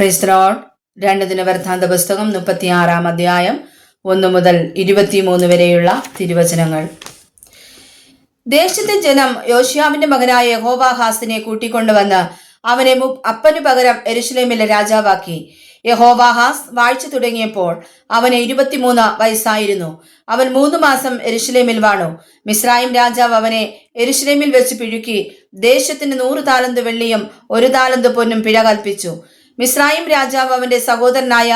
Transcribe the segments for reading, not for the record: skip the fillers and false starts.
Praise the Lord. 2 ദിനവൃത്താന്ത പുസ്തകം 36 അധ്യായം 1 മുതൽ 23 വരെയുള്ള തിരുവചനങ്ങൾ. ദേശത്തെ ജനം യോശിയാവിന്റെ മകനായ യഹോവാഹാസിനെ കൂട്ടിക്കൊണ്ടുവന്ന് അവനെ അപ്പനു പകരം യെരൂശലേമിലെ രാജാവാക്കി. യഹോവാഹാസ് വാഴ്ച തുടങ്ങിയപ്പോൾ അവന് 23 വയസ്സായിരുന്നു. അവൻ 3 മാസം യെരൂശലേമിൽ വാണു. മിസ്രയീം രാജാവ് അവനെ യെരൂശലേമിൽ വെച്ച് പിഴുക്കി ദേശത്തിന് 100 താലന്ത് വെള്ളിയും 1 താലന്ത് പൊന്നും പിഴ കൽപ്പിച്ചു. മിസ്രയീം രാജാവ് അവന്റെ സഹോദരനായ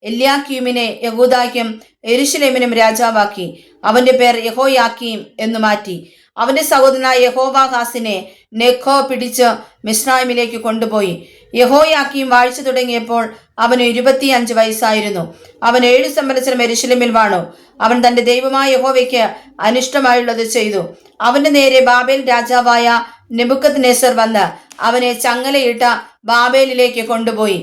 എല്യാക്കീമിനെ യഹൂദായ്ക്കും യെരൂശലേമിനും രാജാവാക്കി. അവന്റെ പേർ യഹോയാക്കീം എന്നു മാറ്റി. അവന്റെ സഹോദരനായ യഹോവാഹാസിനെ നെഖോ പിടിച്ച് മിസ്രയീമിലേക്ക് കൊണ്ടുപോയി. യഹോയാക്കീം വാഴ്ച തുടങ്ങിയപ്പോൾ അവന് 25 വയസ്സായിരുന്നു. അവൻ 7 സംവത്സരം യെരൂശലേമിൽ വാണു. അവൻ തന്റെ ദൈവമായ യഹോവയ്ക്ക് അനിഷ്ടമായുള്ളത് ചെയ്തു. അവന്റെ നേരെ ബാബേൽ രാജാവായ നെബൂഖദ്നേസർ വന്ന് അവനെ ചങ്ങലയിട്ട ബാബേലിലേക്ക് കൊണ്ടുപോയി.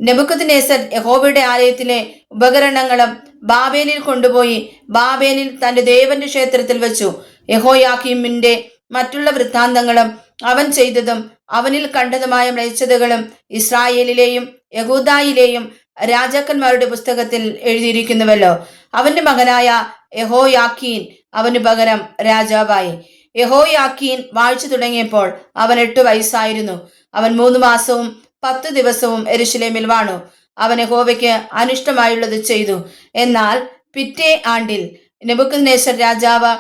നെബൂഖദ്നേസർ യഹോവയുടെ ആലയത്തിലെ ഉപകരണങ്ങളും ബാബേലിൽ കൊണ്ടുപോയി ബാബേലിൽ തന്റെ ദേവന്റെ ക്ഷേത്രത്തിൽ വെച്ചു. യഹോയാക്കീമിന്റെ മറ്റുള്ള വൃത്താന്തങ്ങളും അവൻ ചെയ്തതും അവനിൽ കണ്ടതുമായ മ്ലേച്ഛതകളും ഇസ്രായേലിലെയും യഹൂദായിലെയും രാജാക്കന്മാരുടെ പുസ്തകത്തിൽ എഴുതിയിരിക്കുന്നുവല്ലോ. അവന്റെ മകനായ യഹോയാക്കീൻ അവന് പകരം രാജാവായി. യഹോയാക്കീൻ വാഴ്ച തുടങ്ങിയപ്പോൾ അവൻ 8 വയസ്സായിരുന്നു. അവൻ 3 മാസവും 10 ദിവസവും യെരൂശലേമിൽ വാണു. അവൻ യഹോവയ്ക്ക് അനിഷ്ടമായുള്ളത് ചെയ്തു. എന്നാൽ പിറ്റേ ആണ്ടിൽ നെബൂഖദ്നേസർ രാജാവ്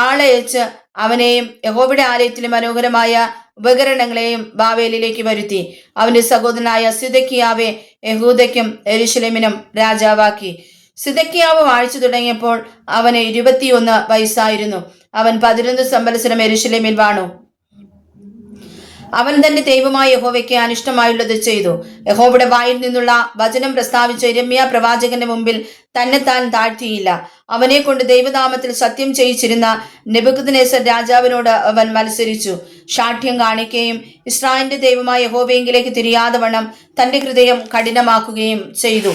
ആളയച്ച് അവനെയും യഹോവയുടെ ആലയത്തിലെ മനോഹരമായ ഉപകരണങ്ങളെയും ബാബേലിലേക്ക് വരുത്തി. അവന്റെ സഹോദരനായ സിദെക്കീയാവെ യഹൂദയ്ക്കും യെരൂശലേമിനും രാജാവാക്കി. സിദെക്കീയാവ് വാഴ്ച തുടങ്ങിയപ്പോൾ അവന് 21 വയസ്സായിരുന്നു. അവൻ 11 സംവത്സരം യെരൂശലേമിൽ വാണു. അവൻ തന്റെ ദൈവമായ യഹോവയ്ക്ക് അനിഷ്ടമായുള്ളത് ചെയ്തു. യഹോവയുടെ വായിൽ നിന്നുള്ള വചനം പ്രസ്താവിച്ച യിരെമ്യാ പ്രവാചകന്റെ മുമ്പിൽ തന്നെത്താൻ താഴ്ത്തിയില്ല. അവനെ കൊണ്ട് ദൈവനാമത്തിൽ സത്യം ചെയ്യിച്ചിരുന്ന നെബൂഖദ്നേസർ രാജാവിനോട് അവൻ മത്സരിച്ചു. ശാഠ്യം കാണിക്കുകയും ഇസ്രായേലിന്റെ ദൈവമായ യഹോവയെങ്കിലേക്ക് തിരിയാതെ വണ്ണം തന്റെ ഹൃദയം കഠിനമാക്കുകയും ചെയ്തു.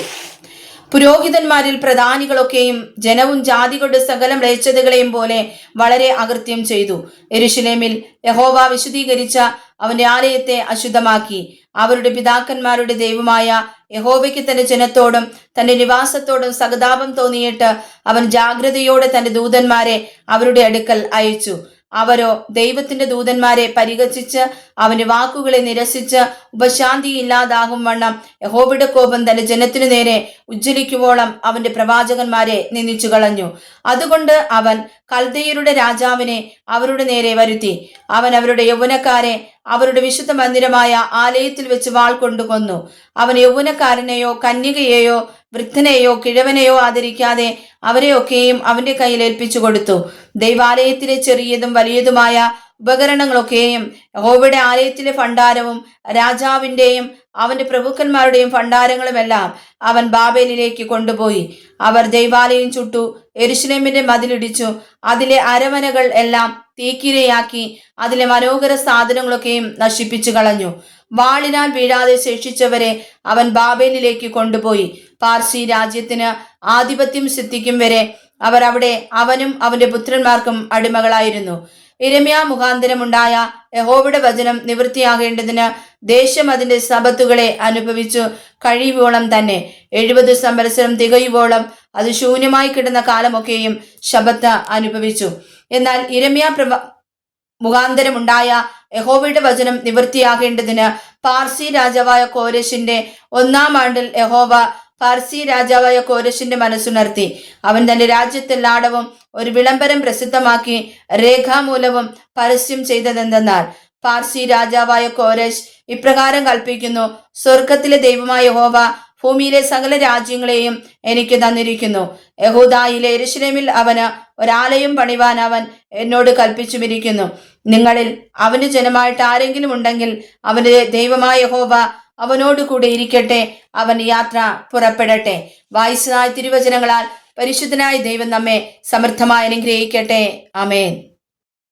പുരോഹിതന്മാരിൽ പ്രധാനികളൊക്കെയും ജനവും ജാതികളുടെ സകല മ്ലേച്ഛതകളെയും പോലെ വളരെ അകൃത്യം ചെയ്തു. യെരൂശലേമിൽ യഹോവ വിശുദ്ധീകരിച്ച അവന്റെ ആലയത്തെ അശുദ്ധമാക്കി. അവരുടെ പിതാക്കന്മാരുടെ ദൈവമായ യഹോവയ്ക്ക് തന്റെ ജനത്തോടും തന്റെ നിവാസത്തോടും സഹതാപം തോന്നിയിട്ട് അവൻ ജാഗ്രതയോടെ തന്റെ ദൂതന്മാരെ അവരുടെ അടുക്കൽ അയച്ചു. അവരോ ദൈവത്തിന്റെ ദൂതന്മാരെ പരിഹസിച്ച് അവന്റെ വാക്കുകളെ നിരസിച്ച് ഉപശാന്തി ഇല്ലാതാകും വണ്ണം യഹോവയുടെ കോപം തന്റെ ജനത്തിനു നേരെ ഉജ്ജ്വലിക്കുവോളം അവന്റെ പ്രവാചകന്മാരെ നിന്ദിച്ചു കളഞ്ഞു. അതുകൊണ്ട് അവൻ കൽദയരുടെ രാജാവിനെ അവരുടെ നേരെ വരുത്തി. അവൻ അവരുടെ യൗവനക്കാരെ അവരുടെ വിശുദ്ധ മന്ദിരമായ ആലയത്തിൽ വെച്ച് വാൾ കൊണ്ടു കൊന്നു. അവൻ യൗവനക്കാരനെയോ കന്യകയെയോ വൃദ്ധനെയോ കിഴവനെയോ ആദരിക്കാതെ അവരെയൊക്കെയും അവന്റെ കയ്യിൽ ഏൽപ്പിച്ചു കൊടുത്തു. ദൈവാലയത്തിലെ ചെറിയതും വലിയതുമായ ഉപകരണങ്ങളൊക്കെയും യഹോവയുടെ ആലയത്തിലെ ഭണ്ഡാരവും രാജാവിന്റെയും അവന്റെ പ്രഭുക്കന്മാരുടെയും ഭണ്ഡാരങ്ങളുമെല്ലാം അവൻ ബാബേലിലേക്ക് കൊണ്ടുപോയി. അവർ ദൈവാലയം ചുട്ടു, യെരൂശലേമിന്റെ മതിലിടിച്ചു, അതിലെ അരമനകൾ എല്ലാം തീക്കിരയാക്കി, അതിലെ മനോഹര സാധനങ്ങളൊക്കെയും നശിപ്പിച്ചു കളഞ്ഞു. വാളിനാൽ വീഴാതെ ശേഷിച്ചവരെ അവൻ ബാബേലിലേക്ക് കൊണ്ടുപോയി. പാർസി രാജ്യത്തിന് ആധിപത്യം സിദ്ധിക്കും വരെ അവർ അവിടെ അവനും അവന്റെ പുത്രന്മാർക്കും അടിമകളായിരുന്നു. യിരെമ്യാ മുഖാന്തരമുണ്ടായ യഹോവയുടെ വചനം നിവൃത്തിയാകേണ്ടതിന് ദേശം അതിന്റെ സബത്തുകളെ അനുഭവിച്ചു കഴിയുവോളം തന്നെ 70 സംവത്സരം തികയുവോളം അത് ശൂന്യമായി കിടന്ന കാലമൊക്കെയും ശബത്ത് അനുഭവിച്ചു. എന്നാൽ യിരെമ്യാ മുഖാന്തരമുണ്ടായ യഹോവയുടെ വചനം നിവൃത്തിയാകേണ്ടതിന് പാർസി രാജാവായ കോരെശിന്റെ 1-ാം ആണ്ടിൽ യഹോവ പാർസി രാജാവായ കോരെശിന്റെ മനസ്സുണർത്തി. അവൻ തന്റെ രാജ്യത്തെല്ലായിടവും ഒരു വിളംബരം പ്രസിദ്ധമാക്കി രേഖാമൂലവും പരസ്യം ചെയ്തതെന്തെന്നാൽ, പാർസി രാജാവായ കോരെശ് ഇപ്രകാരം കൽപ്പിക്കുന്നു: സ്വർഗത്തിലെ ദൈവമായ യഹോവ ഭൂമിയിലെ സകല രാജ്യങ്ങളെയും എനിക്ക് തന്നിരിക്കുന്നു. യഹൂദായിലെ യെരൂശലേമിൽ അവന് ഒരാലയം പണിവാൻ അവൻ എന്നോട് കൽപ്പിച്ചുമിരിക്കുന്നു. നിങ്ങളിൽ അവന്റെ ജനമായിട്ട് ആരെങ്കിലും ഉണ്ടെങ്കിൽ അവന്റെ ദൈവമായ യഹോവ അവനോട് കൂടെ ഇരിക്കട്ടെ. അവൻ യാത്ര പുറപ്പെടട്ടെ. വായിച്ചതായ തിരുവചനങ്ങളാൽ പരിശുദ്ധനായ ദൈവം നമ്മെ സമൃദ്ധമായി അനുഗ്രഹിക്കട്ടെ. ആമേൻ.